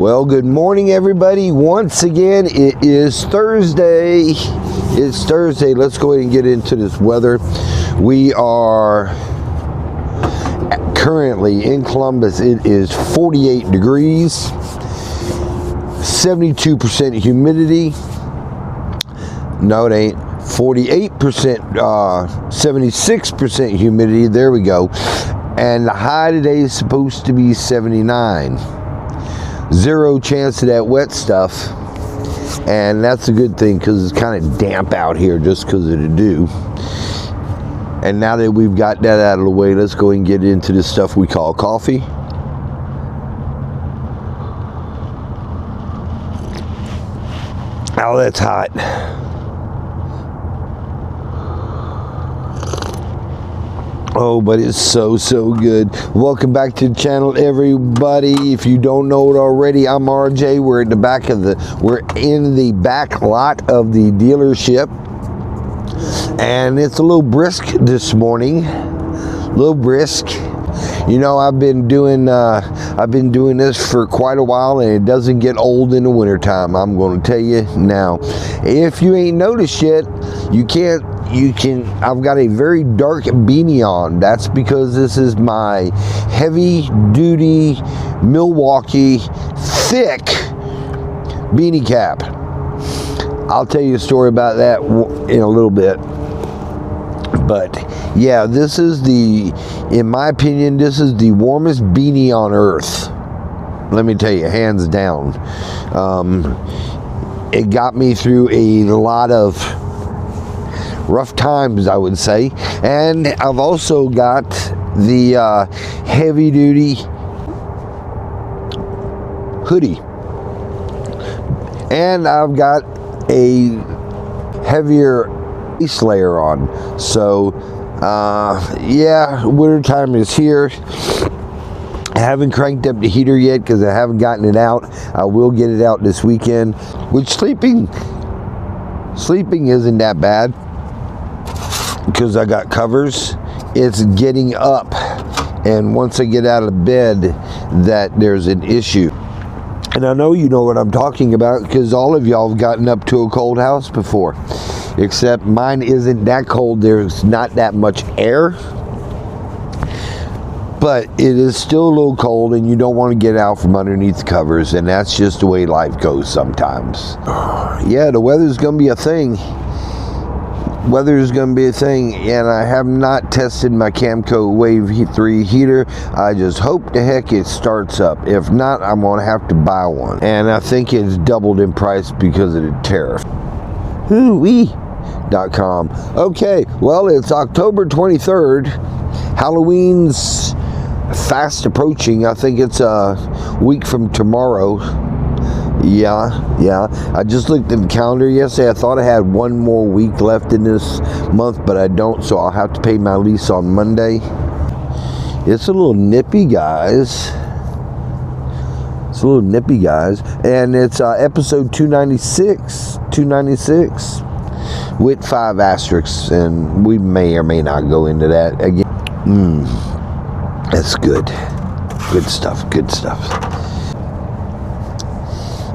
Well, good morning, everybody. Once again, it is Thursday. It's Thursday. Let's go ahead and get into this weather. We are currently in Columbus. It is 48 degrees, 72% humidity. No, it ain't. 48%, 76% humidity. There we go. And the high today is supposed to be 79. Zero chance of that wet stuff, and that's a good thing because it's kind of damp out here just because of the dew. And now that we've got that out of the way, let's go and get into this stuff we call coffee. Oh, that's hot. Oh, but it's so good. Welcome back to the channel, everybody. If you don't know it already, I'm RJ. We're in the back lot of the dealership, and it's a little brisk this morning. A little brisk. You know, I've been doing this for quite a while, and it doesn't get old in the wintertime. I'm going to tell you now. If you ain't noticed yet, I've got a very dark beanie on. That's because this is my heavy duty Milwaukee thick beanie cap. I'll tell you a story about that in a little bit. But yeah, in my opinion, this is the warmest beanie on earth. Let me tell you, hands down. It got me through a lot of rough times, I would say. And I've also got the heavy duty hoodie, and I've got a heavier base layer on. So yeah, winter time is here. I haven't cranked up the heater yet because I haven't gotten it out. I will get it out this weekend. Which sleeping isn't that bad because I got covers. It's getting up, and once I get out of bed, that there's an issue. And I know you know what I'm talking about because all of y'all have gotten up to a cold house before, except mine isn't that cold. There's not that much air, but it is still a little cold, and you don't want to get out from underneath the covers, and that's just the way life goes sometimes. Yeah, the weather's gonna be a thing. Weather is going to be a thing, and I have not tested my Camco Wave 3 heater. I just hope the heck it starts up. If not, I'm going to have to buy one, and I think it's doubled in price because of the tariff. Hooey.com. Okay, well, it's October 23rd. Halloween's fast approaching. I think it's a week from tomorrow. Yeah. I just looked at the calendar yesterday. I thought I had one more week left in this month, but I don't, so I'll have to pay my lease on Monday. It's a little nippy, guys. And it's episode 296 with 5 asterisks, and we may or may not go into that again. That's good. Good stuff.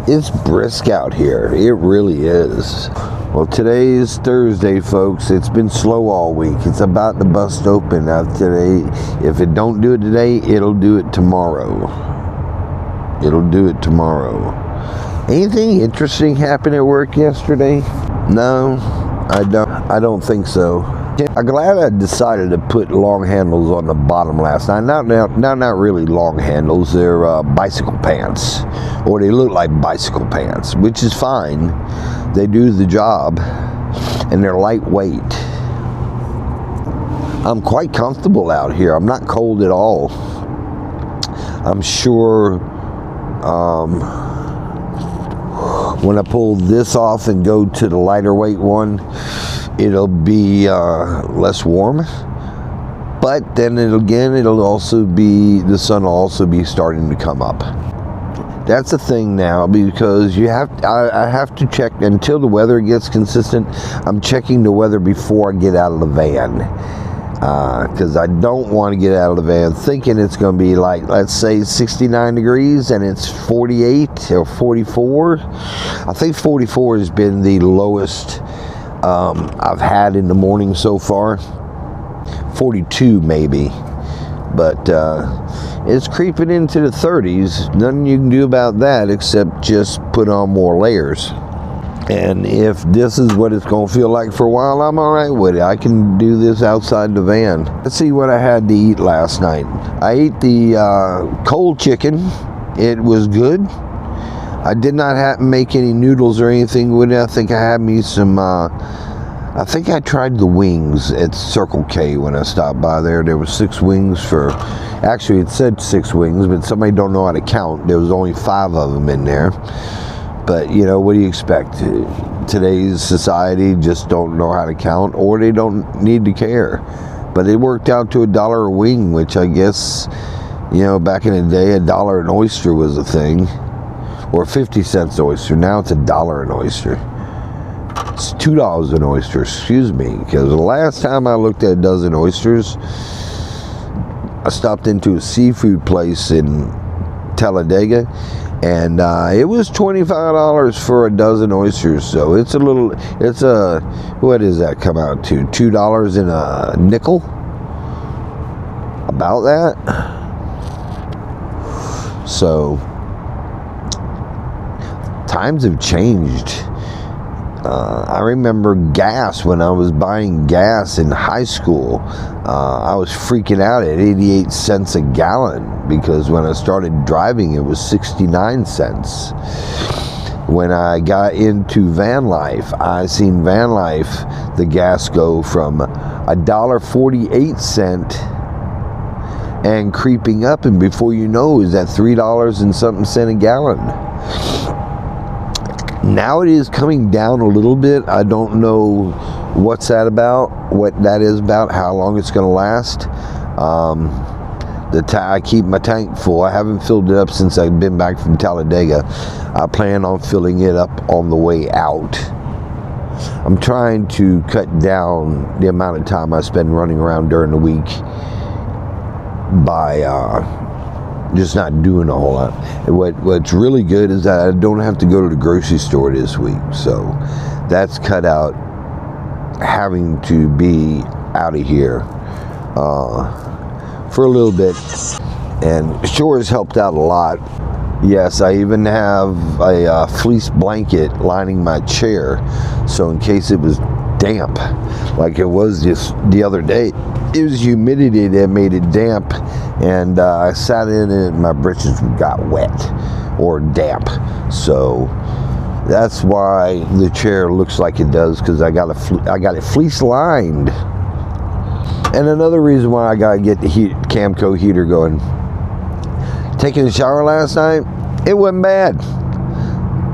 It's brisk out here. It really is. Well, today is Thursday, folks. It's been slow all week. It's about to bust open out today. If it don't do it today, it'll do it tomorrow. Anything interesting happened at work yesterday? No, I don't think so. I'm glad I decided to put long handles on the bottom last night. Not really long handles. They're bicycle pants, or they look like bicycle pants, which is fine. They do the job, and they're lightweight. I'm quite comfortable out here. I'm not cold at all. I'm sure when I pull this off and go to the lighter weight one, it'll be less warm, but then it'll also be, the sun will also be starting to come up. That's a thing now, because I have to check until the weather gets consistent. I'm checking the weather before I get out of the van. because I don't want to get out of the van thinking it's going to be like, let's say 69 degrees and it's 48 or 44. I think 44 has been the lowest I've had in the morning so far. 42 maybe, but it's creeping into the 30s. Nothing you can do about that except just put on more layers. And if this is what it's going to feel like for a while, I'm all right with it. I can do this outside the van. Let's see what I had to eat last night. I ate the cold chicken. It was good. I did not make any noodles or anything with it. I think I had me some, I think I tried the wings at Circle K when I stopped by there. There were 6 wings for, actually it said 6 wings, but somebody don't know how to count. There was only 5 of them in there. But, you know, what do you expect? Today's society just don't know how to count, or they don't need to care. But it worked out to $1 a wing, which I guess, you know, back in the day, $1 an oyster was a thing. Or 50 cents oyster. Now it's $1 an oyster. It's $2 an oyster, excuse me. Because the last time I looked at a dozen oysters, I stopped into a seafood place in Talladega, and it was $25 for a dozen oysters. So it's a little, it's a, what does that come out to? $2 and a nickel? About that. So times have changed. I remember gas, when I was buying gas in high school. I was freaking out at 88 cents a gallon, because when I started driving it was 69 cents. When I got into Vanlife, I seen Vanlife, the gas go from $1.48 and creeping up, and before you know, is at $3 and something a gallon. Now it is coming down a little bit. I don't know what's that about, what that is about, how long it's going to last. I keep my tank full. I haven't filled it up since I've been back from Talladega. I plan on filling it up on the way out. I'm trying to cut down the amount of time I spend running around during the week by just not doing a whole lot. What's really good is that I don't have to go to the grocery store this week, so that's cut out having to be out of here for a little bit, and sure has helped out a lot. Yes, I even have a fleece blanket lining my chair, so in case it was damp like it was just the other day. It was humidity that made it damp, and I sat in it and my britches got wet or damp. So that's why the chair looks like it does, because I got it fleece lined. And another reason why I gotta get the Camco heater going. Taking a shower last night, it wasn't bad,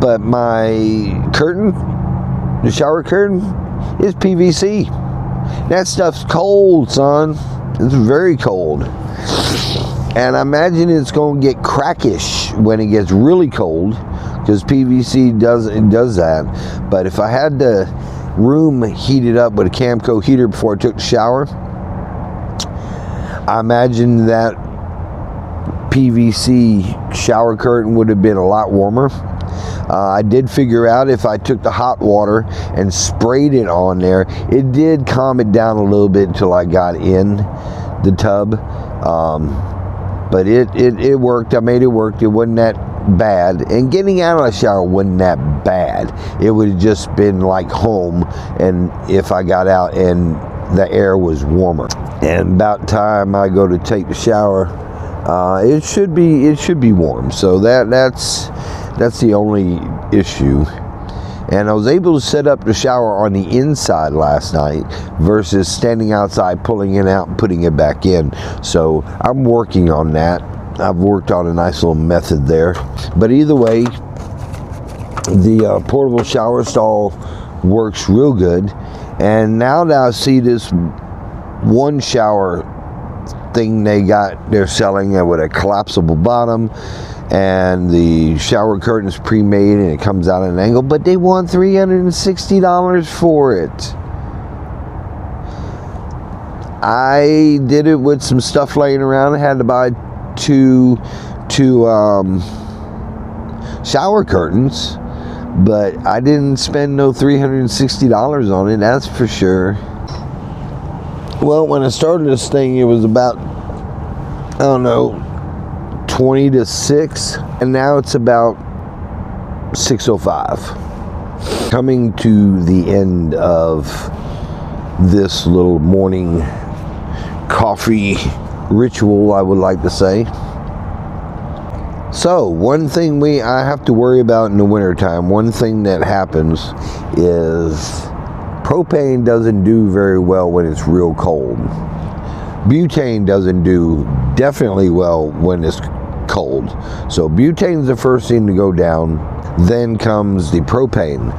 but my curtain, the shower curtain, is PVC. That stuff's cold, son. It's very cold. And I imagine it's going to get crackish when it gets really cold, because PVC does that. But if I had the room heated up with a Camco heater before I took the shower, I imagine that PVC shower curtain would have been a lot warmer. I did figure out if I took the hot water and sprayed it on there, it did calm it down a little bit until I got in the tub. But it worked. I made it work. It wasn't that bad. And getting out of the shower wasn't that bad. It would have just been like home, and if I got out and the air was warmer. And about time I go to take the shower, it should be warm. So that's the only issue. And I was able to set up the shower on the inside last night versus standing outside, pulling it out and putting it back in. So I'm working on that. I've worked on a nice little method there. But either way, the portable shower stall works real good. And now that I see this one shower thing they're selling with a collapsible bottom, and the shower curtain is pre-made and it comes out at an angle, but they want $360 for it. I did it with some stuff laying around. I had to buy two shower curtains, but I didn't spend no $360 on it, that's for sure. Well, when I started this thing, it was about, I don't know, 20 to 6, and now it's about 6:05. Coming to the end of this little morning coffee ritual, I would like to say. So, one thing I have to worry about in the wintertime, one thing that happens is propane doesn't do very well when it's real cold. Butane doesn't do definitely well when it's cold. So butane's the first thing to go down, then comes the propane.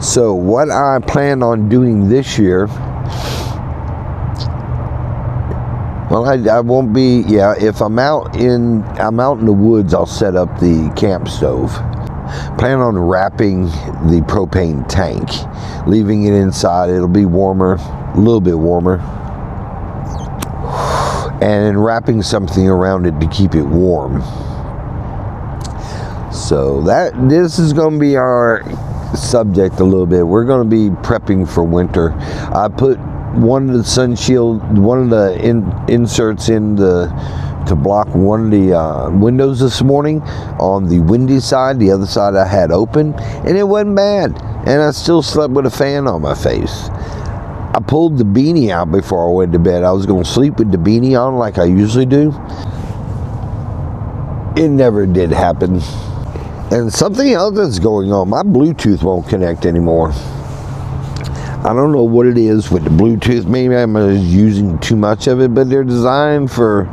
So what I plan on doing this year, well, I won't be, yeah, if I'm out in the woods, I'll set up the camp stove. Plan on wrapping the propane tank, leaving it inside. It'll be warmer, a little bit warmer, and wrapping something around it to keep it warm. So this is going to be our subject a little bit. We're going to be prepping for winter. I put one of the sun shield, one of the inserts in to block one of the windows this morning on the windy side. The other side I had open, and it wasn't bad, and I still slept with a fan on my face. I pulled the beanie out before I went to bed. I was going to sleep with the beanie on like I usually do. It never did happen. And something else that's going on, my Bluetooth won't connect anymore. I don't know what it is with the Bluetooth. Maybe I'm using too much of it, but they're designed for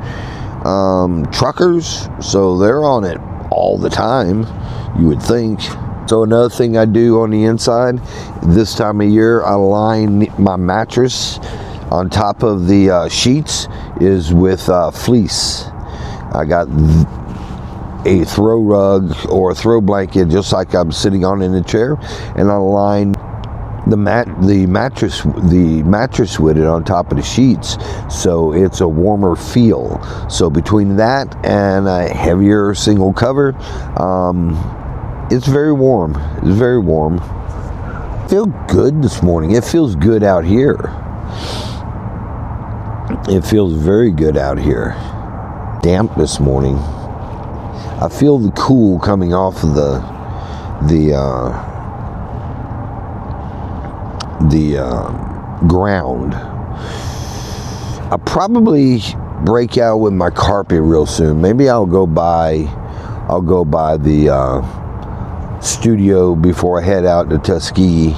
truckers, so they're on it all the time, you would think. So another thing I do on the inside, this time of year, I line my mattress on top of the sheets is with fleece. I got a throw rug or a throw blanket, just like I'm sitting on in a chair, and I line the mattress with it on top of the sheets, so it's a warmer feel. So between that and a heavier single cover, it's very warm. It's very warm. I feel good this morning. It feels good out here. It feels very good out here. Damp this morning. I feel the cool coming off of the ground. I'll probably break out with my carpet real soon. Maybe I'll go by the studio before I head out to Tuskegee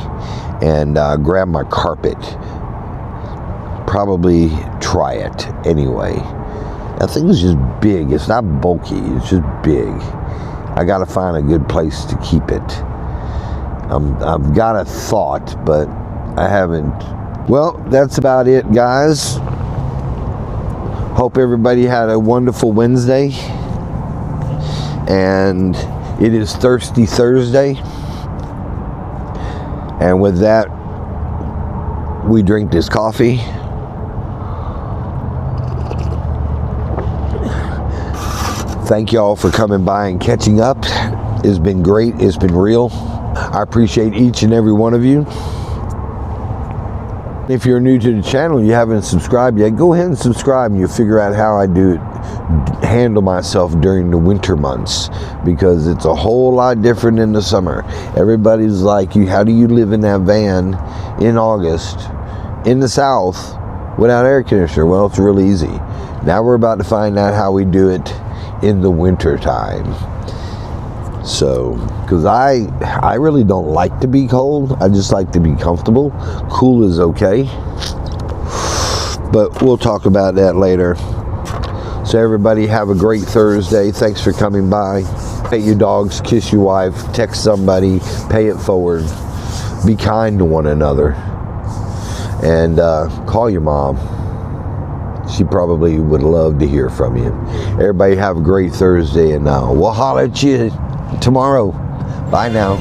and grab my carpet. Probably try it anyway. That thing is just big. It's not bulky. It's just big. I got to find a good place to keep it. I've got a thought, but I haven't. Well, that's about it, guys. Hope everybody had a wonderful Wednesday. And it is Thirsty Thursday. And with that, we drink this coffee. Thank y'all for coming by and catching up. It's been great. It's been real. I appreciate each and every one of you. If you're new to the channel and you haven't subscribed yet, go ahead and subscribe, and you'll figure out how I handle myself during the winter months, because it's a whole lot different than the summer. Everybody's like, how do you live in that van in August in the South without air conditioner? Well, it's real easy. Now we're about to find out how we do it in the winter time. So, because I really don't like to be cold. I just like to be comfortable. Cool is okay, but we'll talk about that later. So everybody have a great Thursday. Thanks for coming by. Pet your dogs, kiss your wife, text somebody, pay it forward. Be kind to one another, and call your mom. She probably would love to hear from you. Everybody have a great Thursday, and we'll holler at you tomorrow. Bye now.